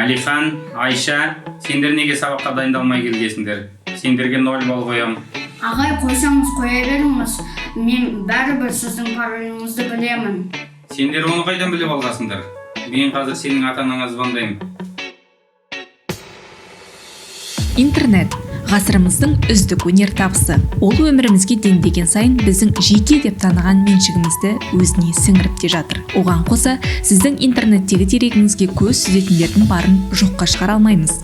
Алихан, Айша, сендер неге сабаққа дайындалмай келгесіңдер? Сендерге 0 балл қоям. Ағай, қойсаңыз қоя беріңіз. Мен бәрібір сіздің пароліңізді білемін. Сендер оны қайдан біліп алғасыңдар? Мен қазір сенің ата-анаңа звондаймын. Интернет ғасырымыздың үздік өнертабысы. Ол өмірімізге дендеген сайын біздің жеке деп таныған меншігімізді өзіне сіңіріп те жатыр. Оған қоса, сіздің интернеттегі дерегіңізге көз сүзетіндердің барын жоққа шығара алмаймыз.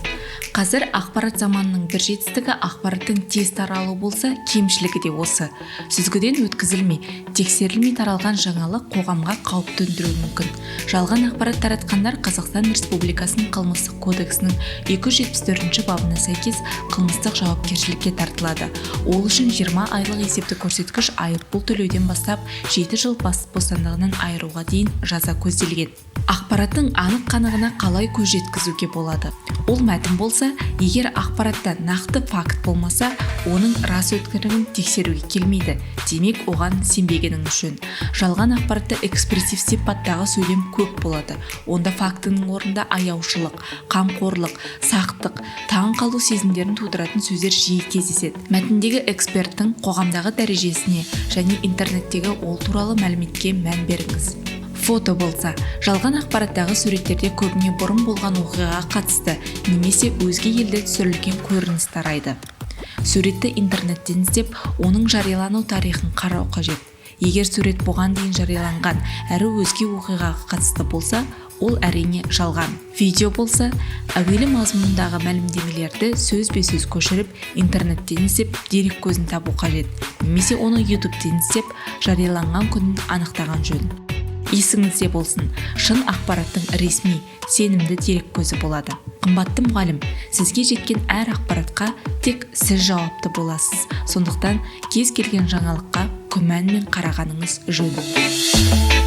Қазір ақпарат заманының бір жетістігі ақпараттың тез таралуы болса, кемшілігі де осы. Сүзгіден өткізілмей, тексерілмей таралған жаңалық қоғамға қауіп төндіруі мүмкін. Жалған ақпарат таратқандар Қазақстан Республикасының қылмыстық кодексінің 274 бабына сәйкес қылмыстық жауапкершілікке тартылады. Ол үшін 20 айлық есептік көрсеткіш айыппұл төлеуден бастап 7 жыл бас бостандығынан айыруға дейін жаза көзделген. Ақпараттың анық қанығына қалай көз жеткізуге болады? Ол мәтін болса, егер ақпаратта нақты факт болмаса, оның рас өткірігін тексеруге келмейді. Демек, оған сенбегеніңіз жөн. Жалған ақпаратта экспрессив сипаттағы сөйлем көп болады. Онда фактінің орнында аяушылық, қамқорлық, сақтық, таң қалу сезімдерін тудыратын сөздер жиі кездеседі. Мәтіндегі эксперттің қоғамдағы дәрежесіне және интернеттегі ол туралы мәліметке мән беріңіз. Фото болса, жалған ақпараттағы суреттерде көбіне бұрын болған оқиғаға қатысты немесе өзге елде түсірілген көрініс тарайды. Суретті интернеттен іздеп, оның жариялану тарихын қарау қажет. Егер сурет бұған дейін жарияланған әрі өзге оқиғаға қатысты болса, ол әрине жалған. Видео болса, әуелі мазмұнындағы мәлімдемелерді сөзбе-сөз көшіріп, интернеттен іздеп, дерек көзін табу қажет. Немесе оны YouTube'тен іздеп, жарияланған күнін анықтаған жөн. Есіңізде болсын, шын ақпараттың ресми, сенімді дерек көзі болады. Қымбатты мұғалім, сізге жеткен әр ақпаратқа тек сіз жауапты боласыз. Сондықтан кез келген жаңалыққа күмәнмен қарағаныңыз жөн.